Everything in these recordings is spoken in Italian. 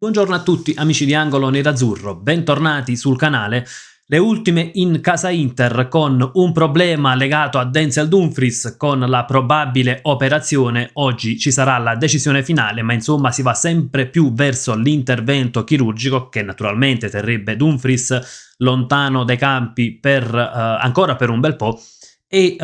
Buongiorno a tutti amici di Angolo Nerazzurro, bentornati sul canale. Le ultime in casa Inter con un problema legato a Denzel Dumfries con la probabile operazione. Oggi ci sarà la decisione finale, ma insomma si va sempre più verso l'intervento chirurgico che naturalmente terrebbe Dumfries lontano dai campi ancora per un bel po'. E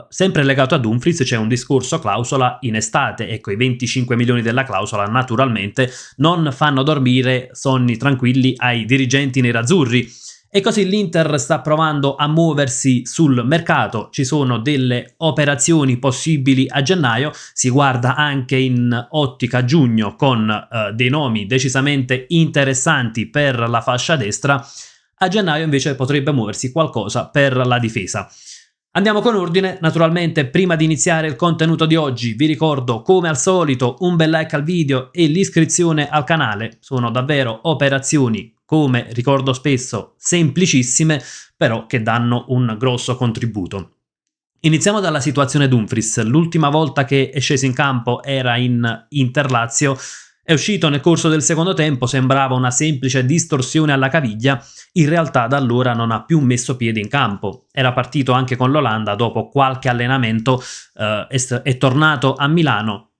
sempre legato a Dumfries c'è un discorso clausola in estate. Ecco, i 25 milioni della clausola naturalmente non fanno dormire sonni tranquilli ai dirigenti nerazzurri. E così l'Inter sta provando a muoversi sul mercato, ci sono delle operazioni possibili a gennaio, si guarda anche in ottica giugno con dei nomi decisamente interessanti per la fascia destra. A gennaio invece potrebbe muoversi qualcosa per la difesa. Andiamo con ordine, naturalmente prima di iniziare il contenuto di oggi vi ricordo come al solito un bel like al video e l'iscrizione al canale, sono davvero operazioni, come ricordo spesso, semplicissime, però che danno un grosso contributo. Iniziamo dalla situazione Dumfries, l'ultima volta che è sceso in campo era in Inter-Lazio, è uscito nel corso del secondo tempo, sembrava una semplice distorsione alla caviglia, in realtà da allora non ha più messo piede in campo. Era partito anche con l'Olanda, dopo qualche allenamento è tornato a Milano,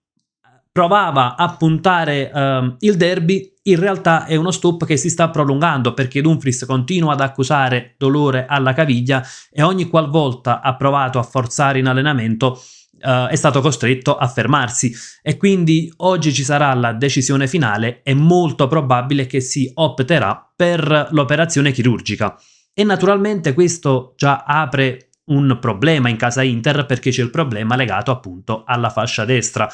provava a puntare il derby, in realtà è uno stop che si sta prolungando perché Dumfries continua ad accusare dolore alla caviglia e ogni qualvolta ha provato a forzare in allenamento è stato costretto a fermarsi e quindi oggi ci sarà la decisione finale. È molto probabile che si opterà per l'operazione chirurgica e naturalmente questo già apre un problema in casa Inter perché c'è il problema legato appunto alla fascia destra.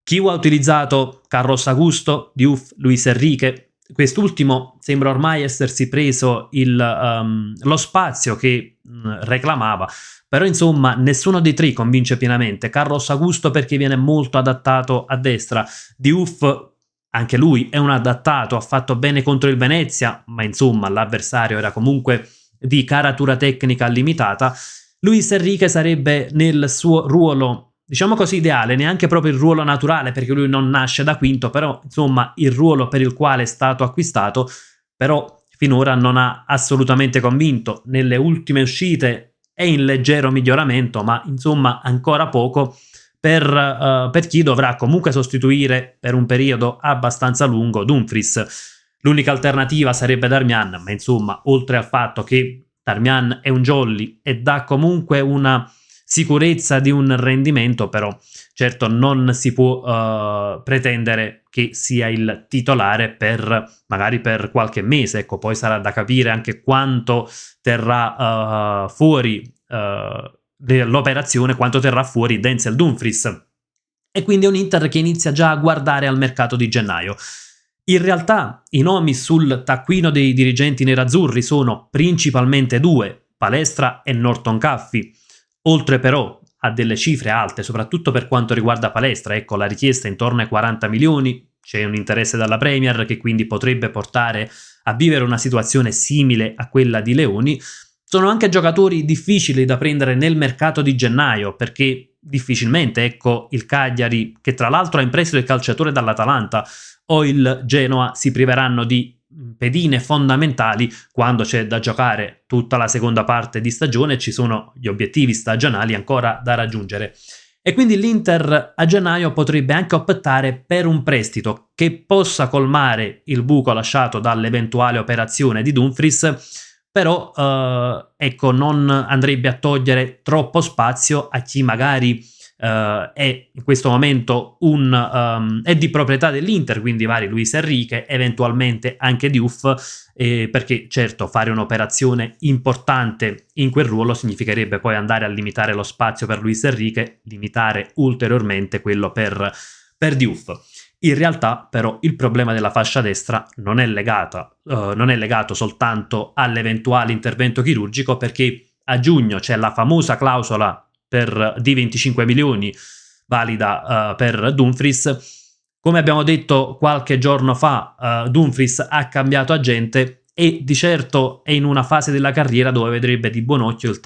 Chi ha utilizzato Carlos Augusto, Diouf, Luis Enrique? Quest'ultimo sembra ormai essersi preso lo spazio che reclamava, però insomma nessuno dei tre convince pienamente. Carlos Augusto perché viene molto adattato a destra, Diouf anche lui è un adattato, ha fatto bene contro il Venezia, ma insomma l'avversario era comunque di caratura tecnica limitata. Luis Enrique sarebbe nel suo ruolo, diciamo così, ideale, neanche proprio il ruolo naturale perché lui non nasce da quinto, però insomma il ruolo per il quale è stato acquistato, però finora non ha assolutamente convinto. Nelle ultime uscite è in leggero miglioramento, ma insomma ancora poco per chi dovrà comunque sostituire per un periodo abbastanza lungo Dumfries. L'unica alternativa sarebbe Darmian, ma insomma oltre al fatto che Darmian è un jolly e dà comunque una sicurezza di un rendimento, però certo non si può pretendere che sia il titolare magari per qualche mese. Ecco, poi sarà da capire anche quanto terrà fuori l'operazione, quanto terrà fuori Denzel Dumfries. E quindi è un Inter che inizia già a guardare al mercato di gennaio. In realtà i nomi sul taccuino dei dirigenti nerazzurri sono principalmente due, Palestra e Norton Caffey, oltre però a delle cifre alte, soprattutto per quanto riguarda Palestra. Ecco, la richiesta è intorno ai 40 milioni, c'è un interesse dalla Premier che quindi potrebbe portare a vivere una situazione simile a quella di Leoni. Sono anche giocatori difficili da prendere nel mercato di gennaio perché difficilmente, ecco, il Cagliari, che tra l'altro ha in prestito il calciatore dall'Atalanta, o il Genoa si priveranno di pedine fondamentali quando c'è da giocare tutta la seconda parte di stagione e ci sono gli obiettivi stagionali ancora da raggiungere. E quindi l'Inter a gennaio potrebbe anche optare per un prestito che possa colmare il buco lasciato dall'eventuale operazione di Dumfries, però ecco, non andrebbe a togliere troppo spazio a chi magari è in questo momento è di proprietà dell'Inter, quindi vari Luis Enrique, eventualmente anche Diouf, perché certo fare un'operazione importante in quel ruolo significherebbe poi andare a limitare lo spazio per Luis Enrique, limitare ulteriormente quello per Diouf. In realtà però il problema della fascia destra non è legato soltanto all'eventuale intervento chirurgico, perché a giugno c'è la famosa clausola di 25 milioni valida per Dumfries. Come abbiamo detto qualche giorno fa, Dumfries ha cambiato agente e di certo è in una fase della carriera dove vedrebbe di buon occhio il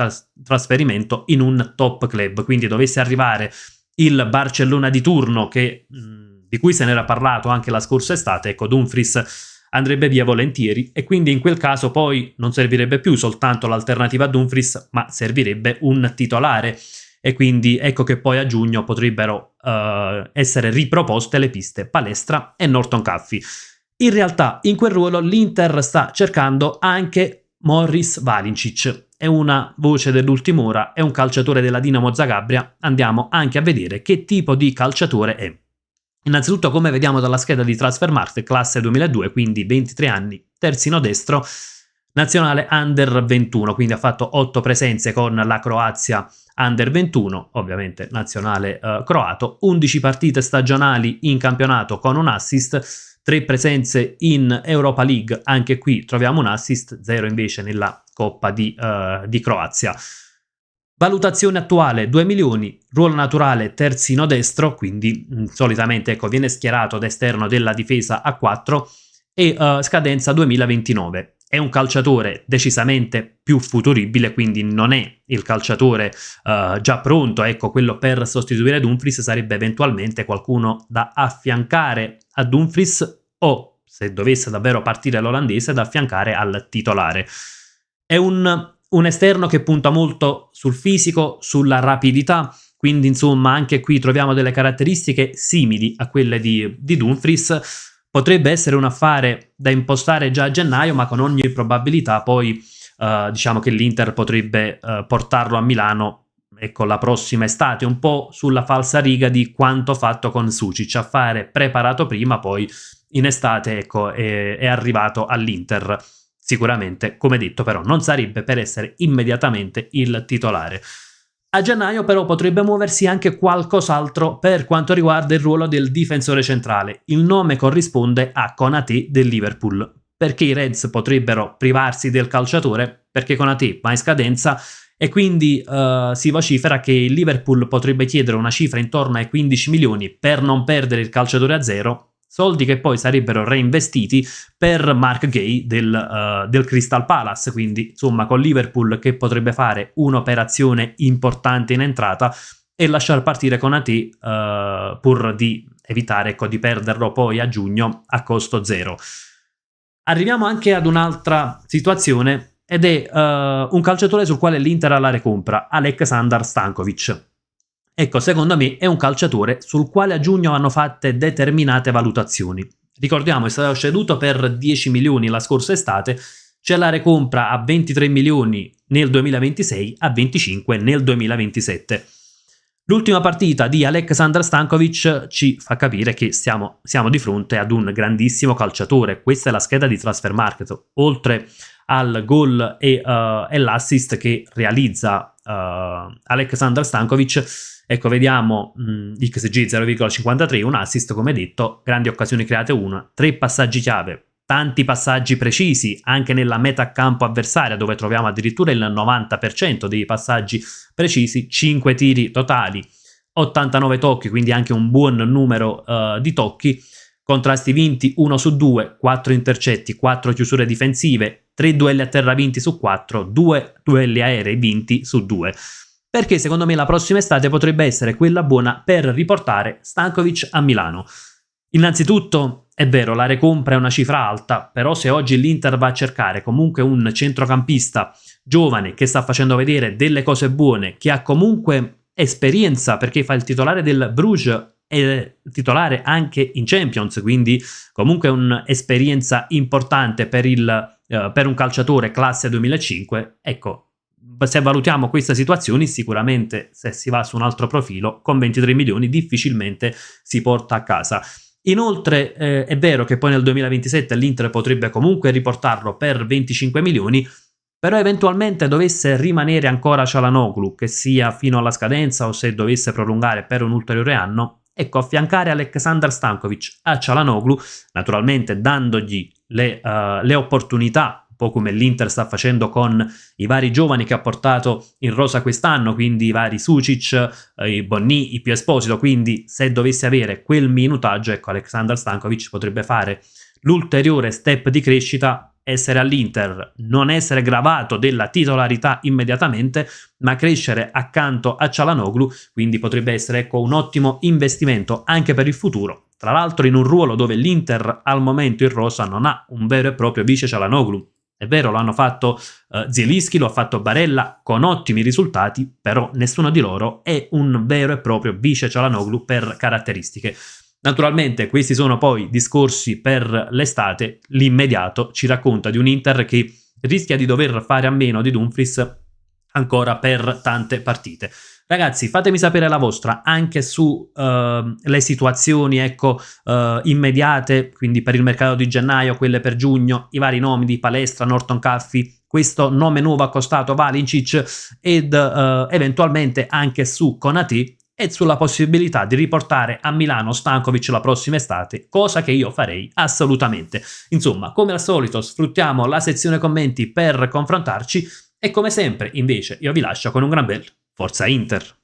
trasferimento in un top club, quindi dovesse arrivare il Barcellona di turno che di cui se n'era parlato anche la scorsa estate, ecco, Dumfries andrebbe via volentieri e quindi in quel caso poi non servirebbe più soltanto l'alternativa a Dumfries, ma servirebbe un titolare e quindi ecco che poi a giugno potrebbero essere riproposte le piste Palestra e Norton Caffey. In realtà in quel ruolo l'Inter sta cercando anche Morris Valincic, è una voce dell'ultima ora, è un calciatore della Dinamo Zagabria, andiamo anche a vedere che tipo di calciatore è. Innanzitutto, come vediamo dalla scheda di Transfermarkt, classe 2002, quindi 23 anni, terzino destro, nazionale Under 21, quindi ha fatto 8 presenze con la Croazia Under 21, ovviamente nazionale croato, 11 partite stagionali in campionato con un assist, 3 presenze in Europa League, anche qui troviamo un assist, 0 invece nella Coppa di Croazia. Valutazione attuale 2 milioni, ruolo naturale terzino destro, quindi solitamente ecco, viene schierato ad esterno della difesa a 4 e scadenza 2029. È un calciatore decisamente più futuribile, quindi non è il calciatore già pronto, ecco, quello per sostituire Dumfries, sarebbe eventualmente qualcuno da affiancare a Dumfries o, se dovesse davvero partire l'olandese, da affiancare al titolare. È un esterno che punta molto sul fisico, sulla rapidità, quindi insomma anche qui troviamo delle caratteristiche simili a quelle di Dumfries. Potrebbe essere un affare da impostare già a gennaio, ma con ogni probabilità poi diciamo che l'Inter potrebbe portarlo a Milano, ecco, la prossima estate, un po' sulla falsa riga di quanto fatto con Sucic, affare preparato prima, poi in estate ecco, è arrivato all'Inter. Sicuramente, come detto, però non sarebbe per essere immediatamente il titolare. A gennaio però potrebbe muoversi anche qualcos'altro per quanto riguarda il ruolo del difensore centrale. Il nome corrisponde a Konaté del Liverpool. Perché i Reds potrebbero privarsi del calciatore? Perché Konaté va in scadenza e quindi si vocifera che il Liverpool potrebbe chiedere una cifra intorno ai 15 milioni per non perdere il calciatore a zero, soldi che poi sarebbero reinvestiti per Mark Gay del Crystal Palace, quindi insomma con Liverpool che potrebbe fare un'operazione importante in entrata e lasciar partire Konaté pur di evitare ecco, di perderlo poi a giugno a costo zero. Arriviamo anche ad un'altra situazione ed è un calciatore sul quale l'Inter ha la recompra, Aleksandar Stankovic. Ecco, secondo me è un calciatore sul quale a giugno hanno fatte determinate valutazioni. Ricordiamo, è stato ceduto per 10 milioni la scorsa estate, c'è la recompra a 23 milioni nel 2026, a 25 nel 2027. L'ultima partita di Aleksandar Stankovic ci fa capire che siamo di fronte ad un grandissimo calciatore. Questa è la scheda di Transfermarkt. Oltre al gol e l'assist che realizza Aleksandar Stankovic, ecco, vediamo XG 0,53, un assist come detto, grandi occasioni create 1, 3 passaggi chiave, tanti passaggi precisi anche nella metà campo avversaria dove troviamo addirittura il 90% dei passaggi precisi, 5 tiri totali, 89 tocchi, quindi anche un buon numero di tocchi, contrasti vinti 1 su 2, 4 intercetti, 4 chiusure difensive, 3 duelli a terra vinti su 4, 2 duelli aerei vinti su 2. Perché secondo me la prossima estate potrebbe essere quella buona per riportare Stankovic a Milano. Innanzitutto, è vero, la recompra è una cifra alta, però se oggi l'Inter va a cercare comunque un centrocampista giovane che sta facendo vedere delle cose buone, che ha comunque esperienza perché fa il titolare del Bruges e titolare anche in Champions, quindi comunque un'esperienza importante per un calciatore classe 2005, ecco, se valutiamo queste situazioni, sicuramente se si va su un altro profilo, con 23 milioni difficilmente si porta a casa. Inoltre è vero che poi nel 2027 l'Inter potrebbe comunque riportarlo per 25 milioni, però eventualmente dovesse rimanere ancora Çalhanoğlu, che sia fino alla scadenza o se dovesse prolungare per un ulteriore anno, ecco, affiancare Aleksandar Stankovic a Çalhanoğlu, naturalmente dandogli le opportunità, un po' come l'Inter sta facendo con i vari giovani che ha portato in rosa quest'anno, quindi i vari Sucic, i Bonni, i Pio Esposito, quindi se dovesse avere quel minutaggio, ecco, Aleksandar Stankovic potrebbe fare l'ulteriore step di crescita, essere all'Inter, non essere gravato della titolarità immediatamente, ma crescere accanto a Çalhanoğlu, quindi potrebbe essere ecco, un ottimo investimento anche per il futuro tra l'altro in un ruolo dove l'Inter al momento in rosa non ha un vero e proprio vice Çalhanoğlu. È vero, lo hanno fatto Zielinski, lo ha fatto Barella con ottimi risultati, però nessuno di loro è un vero e proprio vice Çalhanoğlu per caratteristiche. Naturalmente questi sono poi discorsi per l'estate, l'immediato ci racconta di un Inter che rischia di dover fare a meno di Dumfries ancora per tante partite. Ragazzi, fatemi sapere la vostra anche su le situazioni, ecco, immediate, quindi per il mercato di gennaio, quelle per giugno, i vari nomi di Palestra, Norton Caffey, questo nome nuovo accostato Valicic ed eventualmente anche su Konaté e sulla possibilità di riportare a Milano Stankovic la prossima estate, cosa che io farei assolutamente. Insomma, come al solito, sfruttiamo la sezione commenti per confrontarci e come sempre, invece, io vi lascio con un gran bel Forza Inter!